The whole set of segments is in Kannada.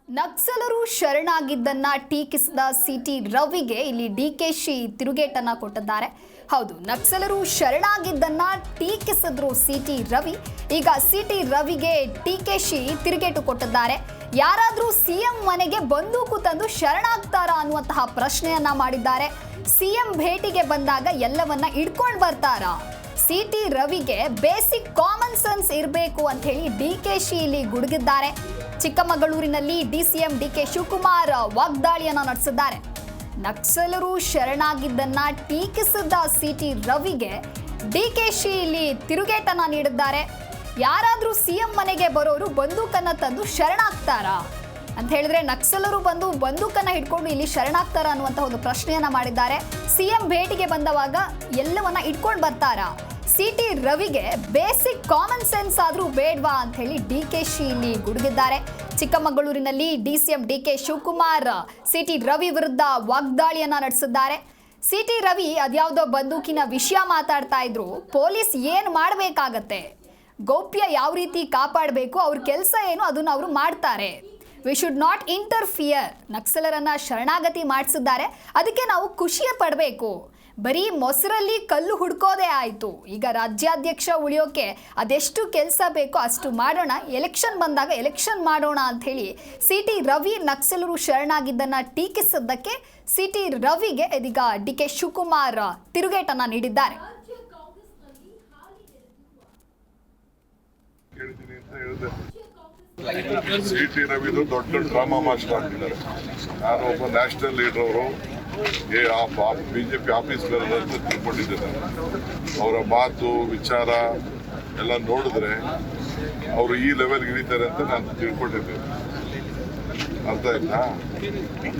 ನಕ್ಸಲರು ಶರಣಾಗಿದ್ದನ್ನ ಟೀಕಿಸಿದ ಸಿಟಿ ರವಿಗೆ ಇಲ್ಲಿ ಡಿಕೆಶಿ ತಿರುಗೇಟನ್ನ ಕೊಟ್ಟಿದ್ದಾರೆ. ಹೌದು, ನಕ್ಸಲರು ಶರಣಾಗಿದ್ದನ್ನ ಟೀಕಿಸಿದ್ರು ಸಿಟಿ ರವಿ. ಈಗ ಸಿಟಿ ರವಿಗೆ ಡಿಕೆಶಿ ತಿರುಗೇಟು ಕೊಟ್ಟಿದ್ದಾರೆ. ಯಾರಾದ್ರೂ ಸಿಎಂ ಮನೆಗೆ ಬಂದೂಕು ತಂದು ಶರಣಾಗ್ತಾರಾ ಅನ್ನುವಂತಹ ಪ್ರಶ್ನೆಯನ್ನ ಮಾಡಿದ್ದಾರೆ. ಸಿಎಂ ಭೇಟಿಗೆ ಬಂದಾಗ ಎಲ್ಲವನ್ನ ಇಟ್ಕೊಂಡು ಬರ್ತಾರಾ? ಸಿಟಿ ರವಿಗೆ ಬೇಸಿಕ್ ಕಾಮನ್ ಸೆನ್ಸ್ ಇರಬೇಕು ಅಂತ ಹೇಳಿ ಡಿಕೆಶಿ ಇಲ್ಲಿ ಗುಡುಗಿದ್ದಾರೆ. ಚಿಕ್ಕಮಗಳೂರಿನಲ್ಲಿ ಡಿಸಿಎಂ ಡಿಕೆ ಶಿವಕುಮಾರ್ ವಾಗ್ದಾಳಿಯನ್ನ ನಡೆಸಿದ್ದಾರೆ. ನಕ್ಸಲರು ಶರಣಾಗಿದ್ದನ್ನ ಟೀಕಿಸಿದ ಸಿಟಿ ರವಿಗೆ ಡಿಕೆಶಿ ಇಲ್ಲಿ ತಿರುಗೇಟನ್ನ ನೀಡಿದ್ದಾರೆ. ಯಾರಾದ್ರೂ ಸಿಎಂ ಮನೆಗೆ ಬರೋರು ಬಂದೂಕನ್ನ ತಂದು ಶರಣಾಗ್ತಾರಾ ಅಂತ ಹೇಳಿದ್ರೆ ನಕ್ಸಲರು ಬಂದು ಬಂದೂಕನ್ನ ಹಿಡ್ಕೊಂಡು ಇಲ್ಲಿ ಶರಣಾಗ್ತಾರ ಅನ್ನುವಂತ ಒಂದು ಪ್ರಶ್ನೆಯನ್ನ ಮಾಡಿದ್ದಾರೆ. ಸಿಎಂ ಭೇಟಿಗೆ ಬಂದವಾಗ ಎಲ್ಲವನ್ನ ಇಟ್ಕೊಂಡು ಬರ್ತಾರಾ? ಸಿಟಿ ರವಿಗೆ ಬೇಸಿಕ್ ಕಾಮನ್ ಸೆನ್ಸ್ ಆದ್ರೂ ಬೇಡ್ವಾ ಅಂತ ಹೇಳಿ ಡಿಕೆಶಿ ಇಲ್ಲಿ ಗುಡುಗಿದ್ದಾರೆ. ಚಿಕ್ಕಮಗಳೂರಿನಲ್ಲಿ ಡಿಸಿಎಂ ಡಿಕೆ ಶಿವಕುಮಾರ್ ಸಿಟಿ ರವಿ ವಿರುದ್ಧ ವಾಗ್ದಾಳಿಯನ್ನ ನಡೆಸಿದ್ದಾರೆ. ಸಿಟಿ ರವಿ ಅದ್ಯಾವುದೋ ಬಂದೂಕಿನ ವಿಷಯ ಮಾತಾಡ್ತಾ ಇದ್ರು. ಪೊಲೀಸ್ ಏನು ಮಾಡಬೇಕಾಗತ್ತೆ, ಗೌಪ್ಯ ಯಾವ ರೀತಿ ಕಾಪಾಡಬೇಕು, ಅವ್ರ ಕೆಲಸ ಏನು ಅದನ್ನು ಅವರು ಮಾಡ್ತಾರೆ. We should not interfere. ನಕ್ಸಲರನ್ನ ಶರಣಾಗತಿ ಮಾಡಿಸಿದ್ದಾರೆ, ಅದಕ್ಕೆ ನಾವು ಖುಷಿಯ ಪಡಬೇಕು. ಬರೀ ಮೊಸರಲ್ಲಿ ಕಲ್ಲು ಹುಡ್ಕೋದೇ ಆಯಿತು. ಈಗ ರಾಜ್ಯಾಧ್ಯಕ್ಷ ಉಳಿಯೋಕೆ ಅದೆಷ್ಟು ಕೆಲಸ ಬೇಕೋ ಅಷ್ಟು ಮಾಡೋಣ, ಎಲೆಕ್ಷನ್ ಬಂದಾಗ ಎಲೆಕ್ಷನ್ ಮಾಡೋಣ ಅಂತ ಹೇಳಿ ಸಿಟಿ ರವಿ ನಕ್ಸಲರು ಶರಣಾಗಿದ್ದನ್ನ ಟೀಕಿಸಿದ್ದಕ್ಕೆ ಸಿಟಿ ರವಿಗೆ ಇದೀಗ ಡಿಕೆ ಶಿವಕುಮಾರ್ ತಿರುಗೇಟನ್ನ ನೀಡಿದ್ದಾರೆ. ಸಿಟಿ ರವಿದು ದೊಡ್ಡ ಡ್ರಾಮಾ ಮಾಸ್ಟರ್ ಆಗ್ತಿದ್ದಾರೆ. ನಾನು ಒಬ್ಬ ನ್ಯಾಷನಲ್ ಲೀಡರ್, ಅವರು ಬಿಜೆಪಿ ಆಫೀಸ್ಗಳಲ್ಲಿ ಅಂತ ತಿಳ್ಕೊಂಡಿದ್ದೇನೆ. ಅವರ ಮಾತು ವಿಚಾರ ಎಲ್ಲ ನೋಡಿದ್ರೆ ಅವರು ಈ ಲೆವೆಲ್ಗೆ ಇಳಿತಾರೆ ಅಂತ ನಾನು ತಿಳ್ಕೊಂಡಿದ್ದೇನೆ. ಅರ್ಥ ಆಯ್ತಾ?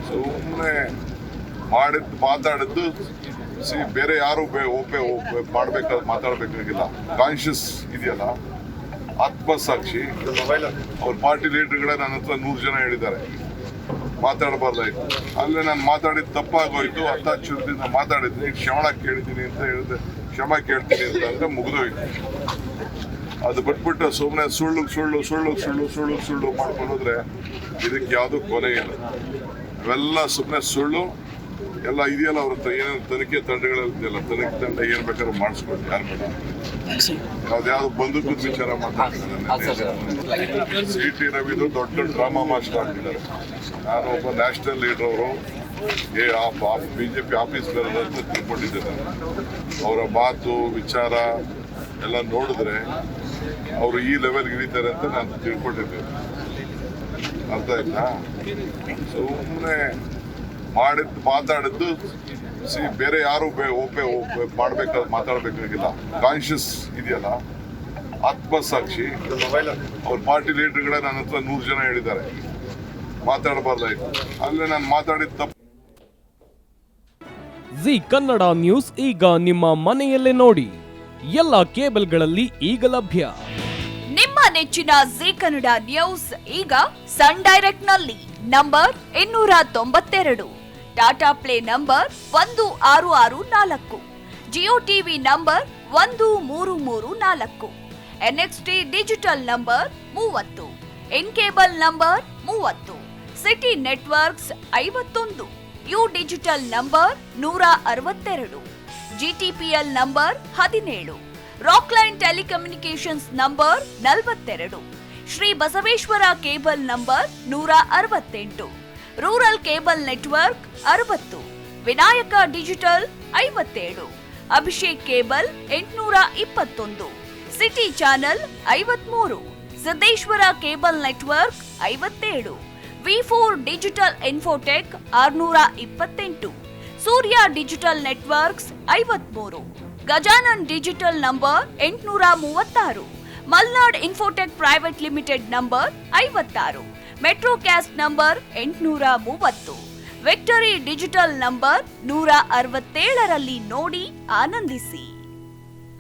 ಸುಮ್ಮನೆ ಮಾತಾಡಿದ್ದು ಬೇರೆ ಯಾರು ಮಾಡ್ಬೇಕಾದ್ರೆ ಮಾತಾಡ್ಬೇಕಾಗಿಲ್ಲ. ಕಾನ್ಶಿಯಸ್ ಇದೆಯಲ್ಲ, ಆತ್ಮಸಾಕ್ಷಿ. ಅವ್ರ ಪಾರ್ಟಿ ಲೀಡರ್ಗಳೇ ನನ್ನ ಹತ್ರ 100 ಜನ ಹೇಳಿದ್ದಾರೆ ಮಾತಾಡಬಾರ್ದಾಯ್ತು. ಅಲ್ಲೇ ನಾನು ಮಾತಾಡಿದ್ದು ತಪ್ಪಾಗೋಯ್ತು, ಅರ್ಥಾಚುರದಿಂದ ಮಾತಾಡಿದ್ದೀನಿ, ಕ್ಷಮಾ ಕೇಳಿದ್ದೀನಿ ಅಂತ ಹೇಳಿದೆ. ಕ್ಷಮಾ ಕೇಳ್ತೀನಿ ಅಂತ ಅಂದ್ರೆ ಮುಗಿದೋಯ್ತು. ಅದು ಬಿಟ್ಬಿಟ್ಟು ಸುಮ್ಮನೆ ಸುಳ್ಳು ಮಾಡ್ಕೊಂಡೋದ್ರೆ ಇದಕ್ಕೆ ಯಾವುದು ಕೊನೆ ಇಲ್ಲ. ಅವೆಲ್ಲ ಸುಮ್ಮನೆ ಸುಳ್ಳು ಎಲ್ಲ ಇದೆಯಲ್ಲ. ಅವ್ರ ಹತ್ರ ಏನೇನು ತನಿಖೆ ತಂಡಗಳಿದೆಯಲ್ಲ, ತನಿಖೆ ತಂಡ ಏನ್ ಬೇಕಾದ್ರೂ ಮಾಡಿಸ್ಕೊಂಡು ಯಾರು ಬೇಡ. ಯಾವ್ದು ಬಂದೂಕದ ವಿಚಾರ ಮಾತಾಡ್ತಿದ್ದಾರೆ. ಸಿಟಿ ರವಿದು ದೊಡ್ಡ ಡ್ರಾಮಾ ಮಾಸ್ಟರ್ ಆಗ್ತಿದ್ದಾರೆ. ನಾನು ಒಬ್ಬ ನ್ಯಾಷನಲ್ ಲೀಡರ್, ಅವರು ಬಿಜೆಪಿ ಆಫೀಸ್ಗಳಲ್ಲಿ ಅಂತ ತಿಳ್ಕೊಂಡಿದ್ದೇನೆ. ಅವರ ಮಾತು ವಿಚಾರ ಎಲ್ಲ ನೋಡಿದ್ರೆ ಅವರು ಈ ಲೆವೆಲ್ಗೆ ಇಳಿತಾರೆ ಅಂತ ನಾನು ತಿಳ್ಕೊಂಡಿದ್ದೇನೆ. ಅರ್ಥ ಆಯ್ತಾ? ಸುಮ್ಮನೆ ಮಾತಾಡಿದ್ದು ಬೇರೆ ಯಾರು ಮಾಡ್ಬೇಕಾದ್ರೆ ಮಾತಾಡ್ಬೇಕಾಗಿಲ್ಲ. ಕಾನ್ಶಿಯಸ್ ಇದೆಯಲ್ಲ, ಆತ್ಮಸಾಕ್ಷಿ. ಅವ್ರ ಪಾರ್ಟಿ ಲೀಡರ್ಗಳೇ ನನ್ನ ಹತ್ರ 100 ಜನ ಹೇಳಿದ್ದಾರೆ ಮಾತಾಡಬಾರ್ದಾಯ್ತು. ಅಲ್ಲೇ ನಾನು ಮಾತಾಡಿದ್ದು ತಪ್ಪು. ಜಿ ಕನ್ನಡ ನ್ಯೂಸ್ ಈಗ ನಿಮ್ಮ ಮನೆಯಲ್ಲೇ ನೋಡಿ. ಎಲ್ಲ ಕೇಬಲ್ಗಳಲ್ಲಿ ಈಗ ಲಭ್ಯ. ನಿಮ್ಮ ನೆಚ್ಚಿನ ಜಿ ಕನ್ನಡ ನ್ಯೂಸ್ ಈಗ ಸನ್ ಡೈರೆಕ್ಟ್ ನಲ್ಲಿ number 292, Tata Play number 1664, Jio TV number 1334, NXT digital number 30, in cable number 30, city networks 51, U digital number 162, GTPL number 17, Rockline telecommunications number 42, Shri Basaveshwara cable number 168, rural cable network 60, Vinayaka digital 57, Abhishek cable 821, city channel 53, Siddeshwara cable network 57, ವಿ4 digital infotech 628, Surya digital networks 53, Gajanan digital number 836, Malnad infotech private limited number 56, Metrocast number 830, victory digital number 167ರಲ್ಲಿ ನೋಡಿ ಆನಂದಿಸಿ.